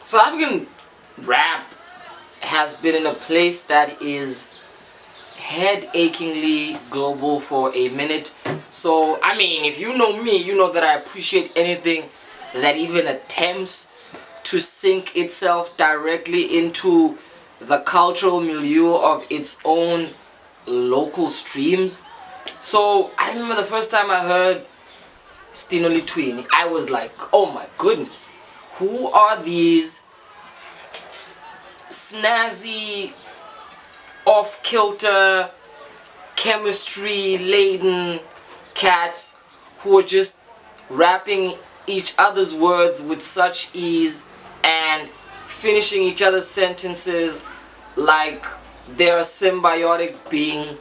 South African rap has been in a place that is head achingly global for a minute. So, I mean, if you know me, you know that I appreciate anything that even attempts to sink itself directly into the cultural milieu of its own local streams. So, I remember the first time I heard Stino Le Thwenny, I was like, oh my goodness, who are these snazzy, off-kilter, chemistry-laden cats who are just rapping each other's words with such ease and finishing each other's sentences like they're a symbiotic being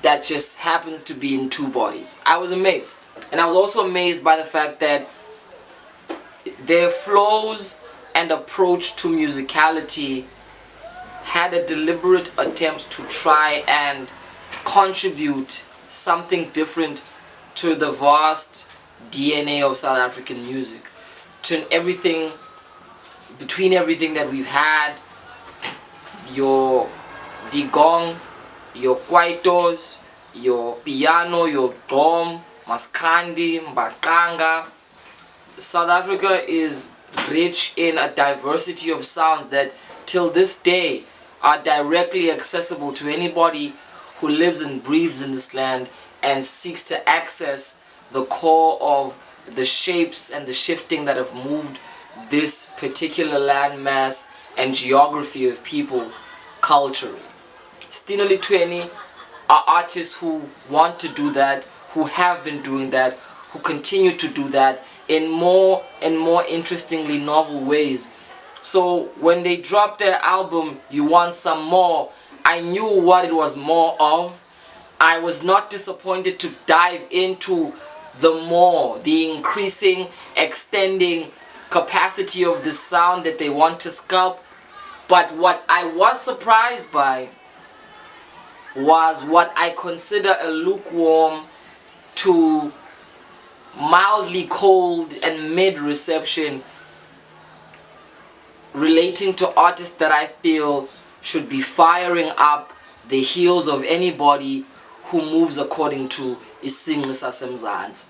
that just happens to be in two bodies. I was amazed. And I was also amazed by the fact that their flows and approach to musicality had a deliberate attempt to try and contribute something different to the vast DNA of South African music. To everything, between everything that we've had, your digong, your kwaitos, your piano, your drum, maskandi, mbaqanga. South Africa is rich in a diversity of sounds that till this day are directly accessible to anybody who lives and breathes in this land and seeks to access the core of the shapes and the shifting that have moved this particular landmass and geography of people culturally. Stino Le Thwenny are artists who want to do that, who have been doing that, who continue to do that in more and more interestingly novel ways. So when they dropped their album, You Want Some More, I knew what it was more of. I was not disappointed to dive into the increasing, extending capacity of the sound that they want to sculpt. But what I was surprised by was what I consider a lukewarm to mildly cold and mid reception relating to artists that I feel should be firing up the heels of anybody who moves according to isingqi sasemzansi.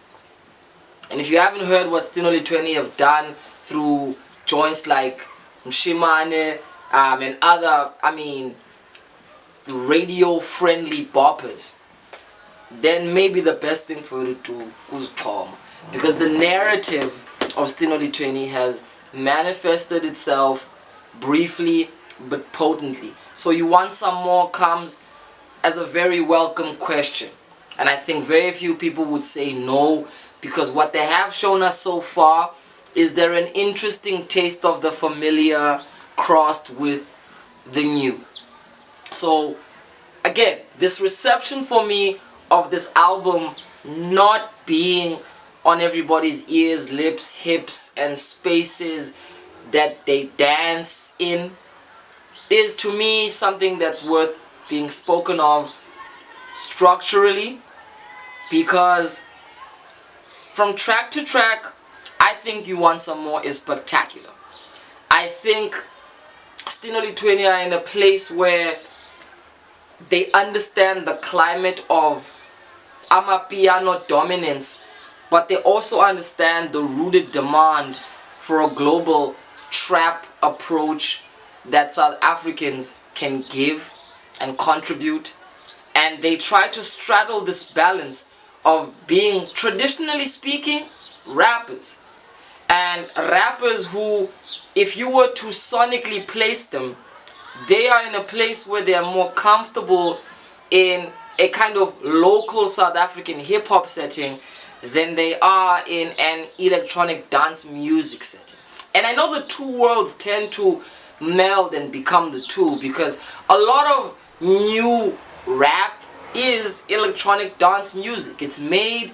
And if you haven't heard what Stino Le Thwenny have done through joints like Mshimane and other, radio-friendly boppers, then maybe the best thing for you to do is calm. Because the narrative of Stino Le Thwenny has manifested itself briefly but potently. So You Want Some More comes as a very welcome question. And I think very few people would say no, because what they have shown us so far is they're an interesting taste of the familiar crossed with the new. So again, this reception for me of this album not being on everybody's ears, lips, hips, and spaces that they dance in is to me something that's worth being spoken of structurally, because from track to track, I think You Want Some More is spectacular. I think Stino Le Thwenny are in a place where they understand the climate of amapiano dominance, but they also understand the rooted demand for a global trap approach that South Africans can give and contribute. And they try to straddle this balance of being, traditionally speaking, rappers. And rappers who, if you were to sonically place them, they are in a place where they are more comfortable in a kind of local South African hip-hop setting than they are in an electronic dance music setting. And I know the two worlds tend to meld and become the two, because a lot of new rap is electronic dance music. It's made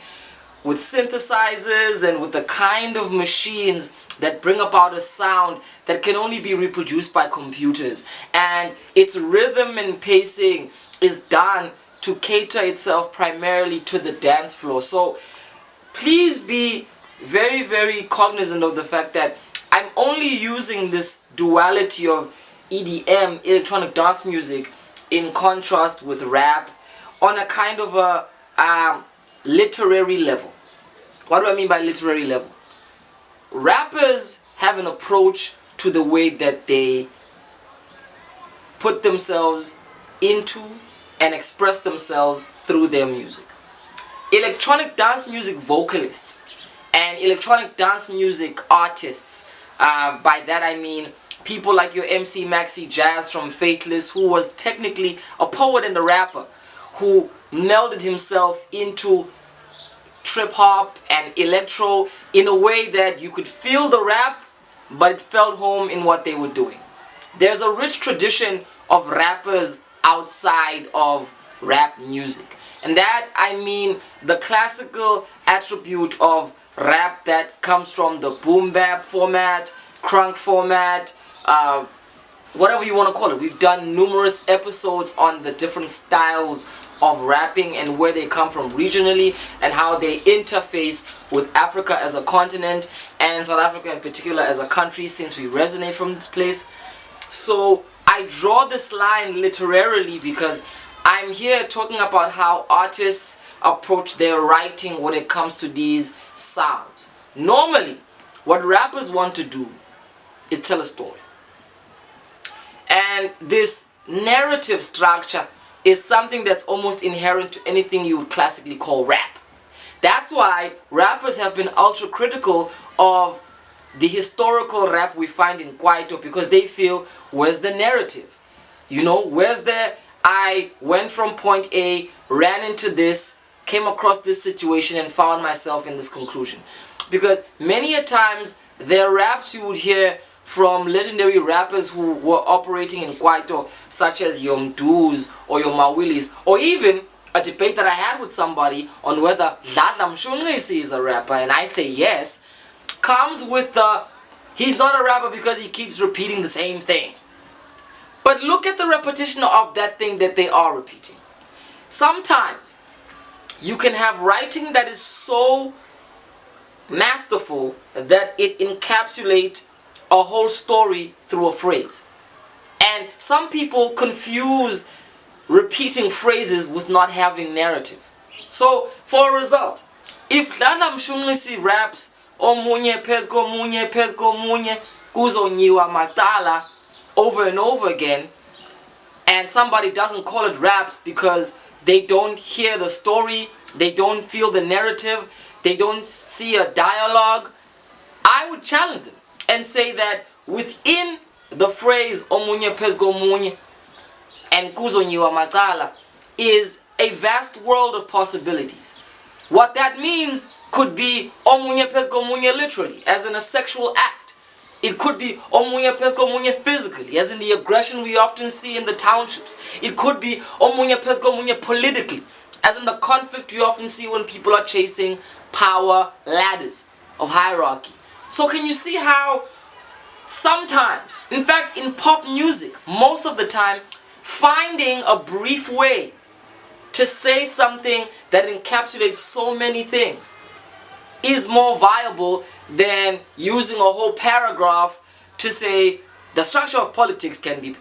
with synthesizers and with the kind of machines that bring about a sound that can only be reproduced by computers. And its rhythm and pacing is done to cater itself primarily to the dance floor. So please be very, very cognizant of the fact that I'm only using this duality of EDM, electronic dance music, in contrast with rap on a kind of a literary level. What do I mean by literary level? Rappers have an approach to the way that they put themselves into and express themselves through their music. Electronic dance music vocalists and electronic dance music artists, by that I mean people like your MC Maxi Jazz from Faithless, who was technically a poet and a rapper, who melded himself into trip hop and electro in a way that you could feel the rap, but it felt home in what they were doing. There's a rich tradition of rappers outside of rap music, and that I mean the classical attribute of rap that comes from the boom bap format, crunk format, whatever you want to call it. We've done numerous episodes on the different styles of rapping and where they come from regionally and how they interface with Africa as a continent and South Africa in particular as a country, since we resonate from this place. So I draw this line literarily because I'm here talking about how artists approach their writing when it comes to these sounds. Normally, what rappers want to do is tell a story. And this narrative structure is something that's almost inherent to anything you would classically call rap. That's why rappers have been ultra critical of the historical rap we find in Kwaito, because they feel, where's the narrative? You know, where's the, I went from point A, ran into this, came across this situation and found myself in this conclusion. Because many a times there are raps you would hear from legendary rappers who were operating in Kwaito, such as your Mdus or your Mawilis, or even a debate that I had with somebody on whether Dladla Mshunqisi is a rapper, and I say yes, comes with the, he's not a rapper because he keeps repeating the same thing. But look at the repetition of that thing that they are repeating. Sometimes you can have writing that is so masterful that it encapsulates a whole story through a phrase. And some people confuse repeating phrases with not having narrative. So, for a result, if Dladla Mshunqisi raps omunye pezgo munye pezgo munye kuzonyiwa matala over and over again, and somebody doesn't call it raps because they don't hear the story, they don't feel the narrative, they don't see a dialogue, I would challenge them and say that within the phrase omunye pezgo munye and kuzonyiwa matala is a vast world of possibilities. What that means could be omunye pezgo munye literally, as in a sexual act. It could be omunye pezgo munye physically, as in the aggression we often see in the townships. It could be omunye pezgo munye politically, as in the conflict we often see when people are chasing power ladders of hierarchy. So can you see how sometimes, in fact in pop music, most of the time, finding a brief way to say something that encapsulates so many things is more viable than using a whole paragraph to say the structure of politics can be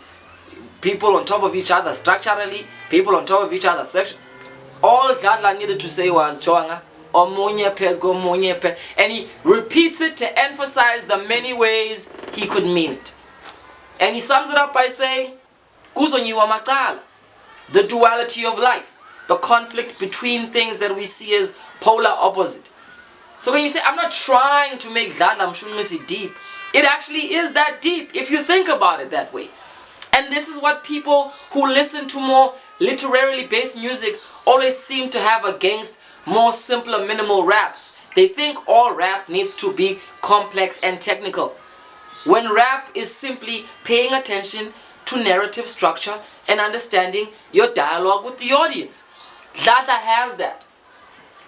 people on top of each other structurally, people on top of each other sexually. All Dladla needed to say was Choanga, omunye pezgo munye pe, and he repeats it to emphasize the many ways he could mean it. And he sums it up by saying, kuzonyiwa matala, the duality of life, the conflict between things that we see as polar opposite. So when you say, I'm not trying to make Dladla Mshunqisi deep, it actually is that deep if you think about it that way. And this is what people who listen to more literarily based music always seem to have against more simpler minimal raps. They think all rap needs to be complex and technical, when rap is simply paying attention to narrative structure and understanding your dialogue with the audience. Dladla has that.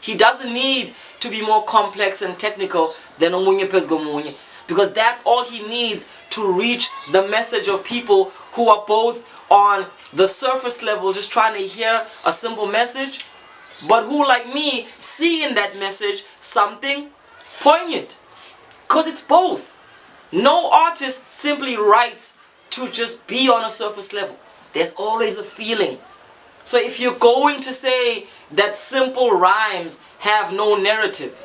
He doesn't need to be more complex and technical than omunye pezgo munye, because that's all he needs to reach the message of people who are both on the surface level just trying to hear a simple message, but who, like me, see in that message something poignant, because it's both. No artist simply writes to just be on a surface level. There's always a feeling. So if you're going to say that simple rhymes have no narrative,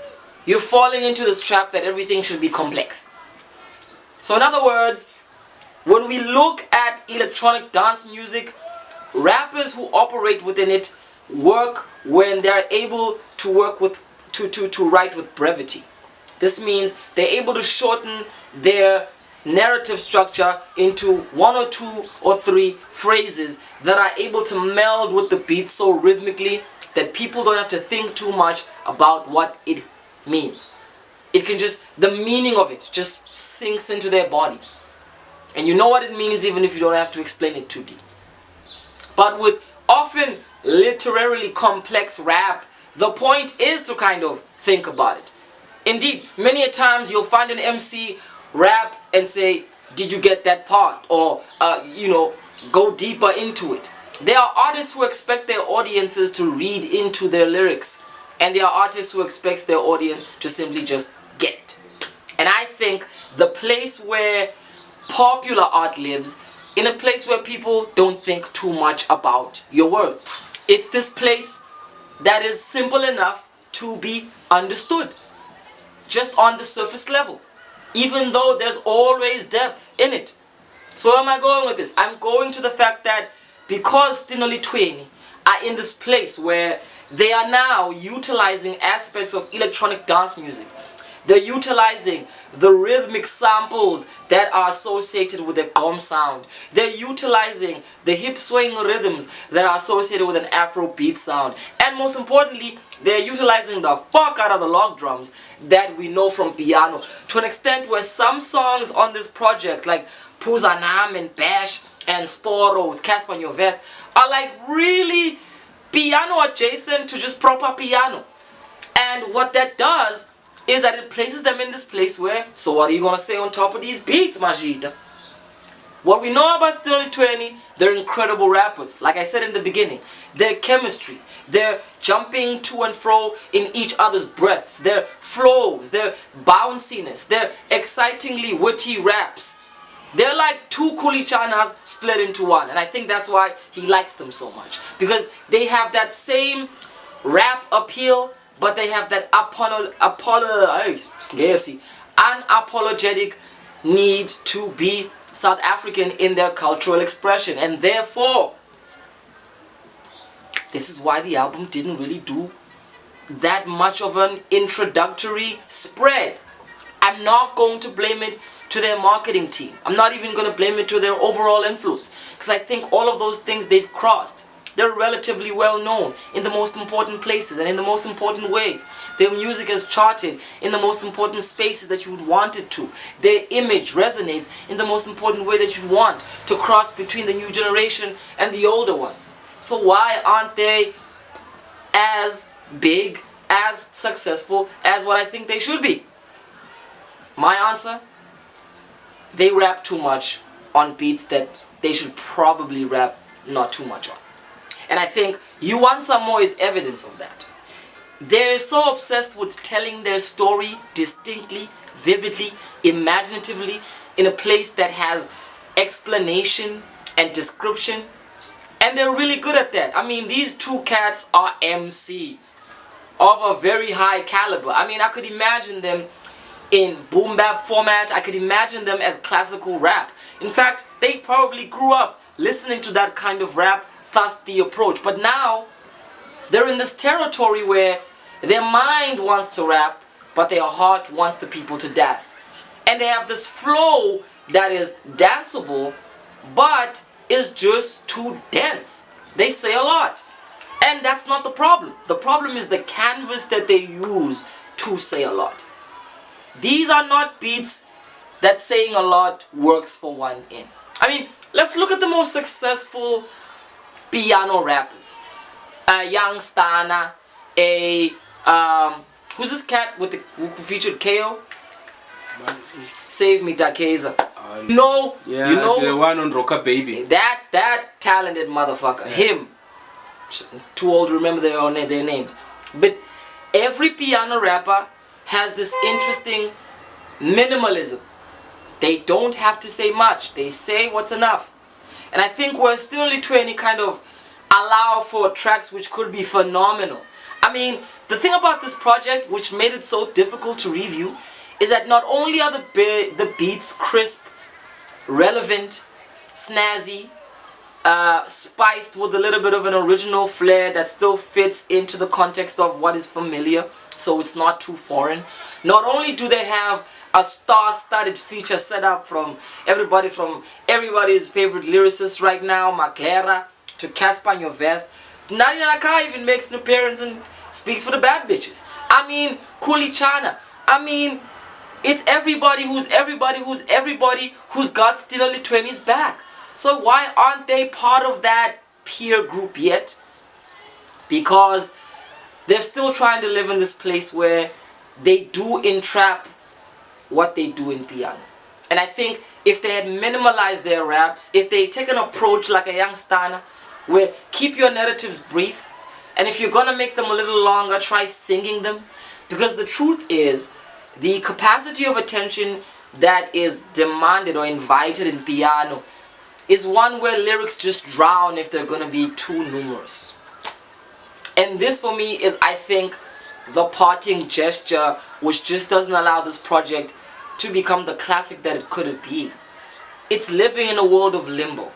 you're falling into this trap that everything should be complex. So in other words, when we look at electronic dance music, rappers who operate within it work when they're able to work with to write with brevity. This means they're able to shorten their narrative structure into 1 or 2 or 3 phrases that are able to meld with the beat so rhythmically that people don't have to think too much about what it means. It can just, the meaning of it just sinks into their bodies. And you know what it means even if you don't have to explain it too deep. But with often literarily complex rap, the point is to kind of think about it. Indeed, many a times you'll find an MC rap and say, did you get that part? Or, go deeper into it. There are artists who expect their audiences to read into their lyrics. And there are artists who expect their audience to simply just get it. And I think the place where popular art lives, in a place where people don't think too much about your words. It's this place that is simple enough to be understood, just on the surface level, even though there's always depth in it. So where am I going with this? I'm going to the fact that because Stino Le Thwenny are in this place where they are now utilizing aspects of electronic dance music, they're utilizing the rhythmic samples that are associated with the gqom sound. They're utilizing the hip swaying rhythms that are associated with an Afro beat sound. And most importantly, they're utilizing the fuck out of the log drums that we know from piano, to an extent where some songs on this project like Puzanam and Bash and Sporo with Casper on Your Vest are like really piano adjacent to just proper piano. And what that does is that it places them in this place where, so what are you gonna say on top of these beats, Majida? What we know about Stino Le Thwenny, they're incredible rappers. Like I said in the beginning, their chemistry, their jumping to and fro in each other's breaths, their flows, their bounciness, their excitingly witty raps. They're like 2 kulichanas split into one. And I think that's why he likes them so much. Because they have that same rap appeal, but they have that unapologetic need to be South African in their cultural expression. And therefore, this is why the album didn't really do that much of an introductory spread. I'm not going to blame it to their marketing team. I'm not even going to blame it to their overall influence, because I think all of those things they've crossed. They're relatively well known in the most important places and in the most important ways. Their music has charted in the most important spaces that you would want it to. Their image resonates in the most important way that you'd want to cross between the new generation and the older one. So why aren't they as big, as successful as what I think they should be? My answer? They rap too much on beats that they should probably rap not too much on. And I think You Want Some More is evidence of that. They're so obsessed with telling their story distinctly, vividly, imaginatively, in a place that has explanation and description. And they're really good at that. I mean, these 2 cats are MCs of a very high caliber. I mean, I could imagine them in boom bap format. I could imagine them as classical rap. In fact, they probably grew up listening to that kind of rap, thus the approach. But now, they're in this territory where their mind wants to rap, but their heart wants the people to dance. And they have this flow that is danceable, but is just too dense. They say a lot. And that's not the problem. The problem is the canvas that they use to say a lot. These are not beats that saying a lot works for one in. I mean, let's look at the most successful piano rappers. Young Stana, who's this cat with who featured KO? Save Me Dakeza. No, yeah, you know the one on Rocker Baby. That talented motherfucker, him. Too old to remember their names. But every piano rapper has this interesting minimalism They don't have to say much. They say what's enough. And I think where Stino Le Thwenny kind of allow for tracks which could be phenomenal. I mean, the thing about this project which made it so difficult to review is that not only are the beats crisp, relevant, snazzy, spiced with a little bit of an original flair that still fits into the context of what is familiar, so it's not too foreign. Not only do they have a star-studded feature set up from everybody's favorite lyricist right now, Maclera, to Casper Nyovest. Nani Nanaka even makes an appearance and speaks for the bad bitches. I mean, Kuli Chana. I mean, it's everybody who's got Stino Le Thwenny's back. So why aren't they part of that peer group yet? Because they're still trying to live in this place where they do entrap what they do in piano. And I think if they had minimalized their raps, if they take an approach like a young Stana, where keep your narratives brief, and if you're gonna make them a little longer, try singing them. Because the truth is, the capacity of attention that is demanded or invited in piano is one where lyrics just drown if they're gonna be too numerous. And this for me is, I think, the parting gesture which just doesn't allow this project to become the classic that it could have been. It's living in a world of limbo.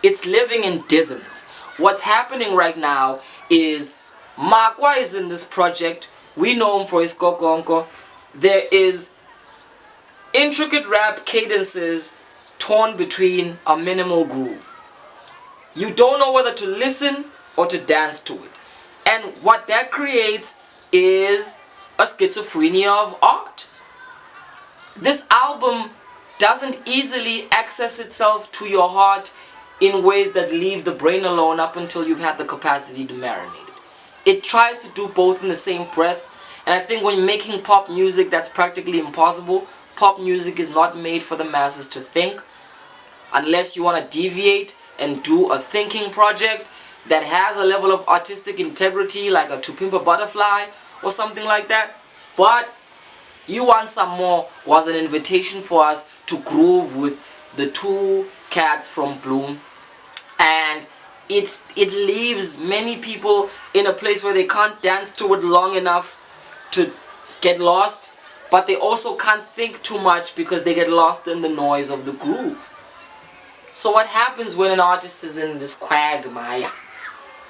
It's living in dissonance. What's happening right now is Makwa is in this project. We know him for his kokonko. There is intricate rap cadences torn between a minimal groove. You don't know whether to listen or to dance to it. And what that creates is a schizophrenia of art. This album doesn't easily access itself to your heart in ways that leave the brain alone up until you've had the capacity to marinate it. It tries to do both in the same breath, and I think when making pop music, that's practically impossible. Pop music is not made for the masses to think, unless you want to deviate and do a thinking project that has a level of artistic integrity like a To Pimp a Butterfly or something like that. But You Want Some More was an invitation for us to groove with the two cats from Bloom, and it leaves many people in a place where they can't dance to it long enough to get lost, but they also can't think too much because they get lost in the noise of the groove. So what happens when an artist is in this quagmire,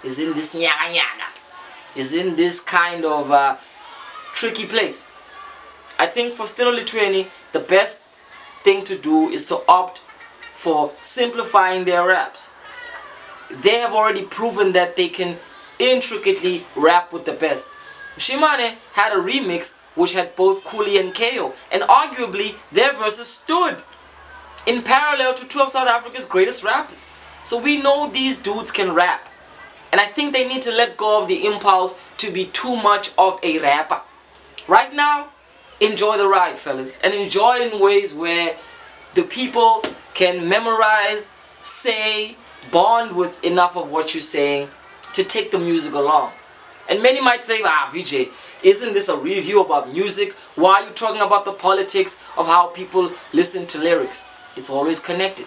is in this nyaga nyaga, is in this kind of tricky place? I think for Stino Le Thwenny, the best thing to do is to opt for simplifying their raps. They have already proven that they can intricately rap with the best. Shimane had a remix which had both Kuli and KO, and arguably their verses stood in parallel to two of South Africa's greatest rappers. So we know these dudes can rap, and I think they need to let go of the impulse to be too much of a rapper. Right now, enjoy the ride, fellas, and enjoy it in ways where the people can memorize, say, bond with enough of what you're saying to take the music along. And many might say, Vijay, isn't this a review about music? Why are you talking about the politics of how people listen to lyrics? It's always connected.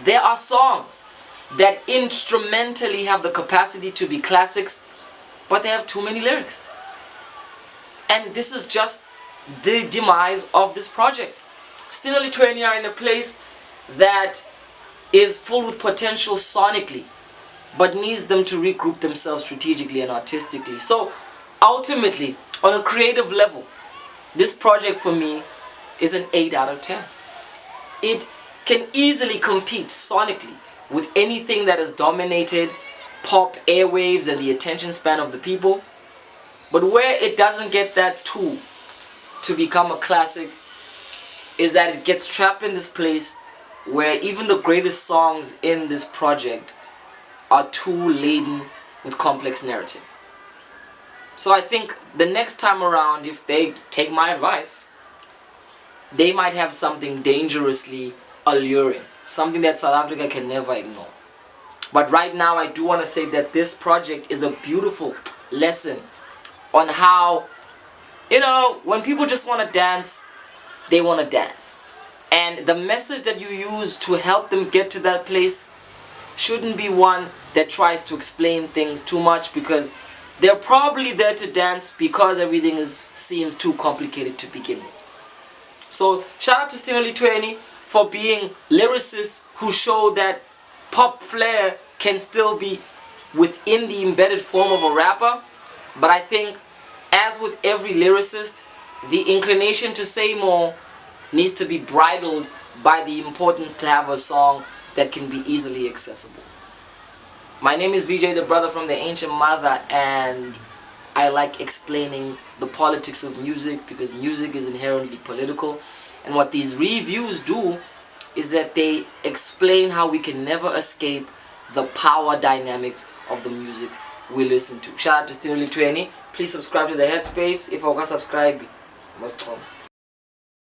There are songs that instrumentally have the capacity to be classics, but they have too many lyrics. And this is just the demise of this project. Stino Le Thwenny are in a place that is full with potential sonically, but needs them to regroup themselves strategically and artistically. So ultimately, on a creative level, this project for me is an 8 out of 10. It can easily compete sonically with anything that has dominated pop airwaves and the attention span of the people, but where it doesn't get that tool to become a classic is that it gets trapped in this place where even the greatest songs in this project are too laden with complex narrative. So I think the next time around, if they take my advice, they might have something dangerously alluring, something that South Africa can never ignore. But right now I do want to say that this project is a beautiful lesson on how, when people just want to dance, they want to dance. And the message that you use to help them get to that place shouldn't be one that tries to explain things too much, because they're probably there to dance because everything seems too complicated to begin with. So shout out to Stino Le Thwenny for being lyricists who show that pop flair can still be within the embedded form of a rapper. But I think, as with every lyricist, the inclination to say more needs to be bridled by the importance to have a song that can be easily accessible. My name is VJ, the brother from the ancient mother, and I like explaining the politics of music because music is inherently political. And what these reviews do is that they explain how we can never escape the power dynamics of the music we listen to. Shout out to Stino Le Thwenny. Please subscribe to the Headspace. If I can subscribe, must come.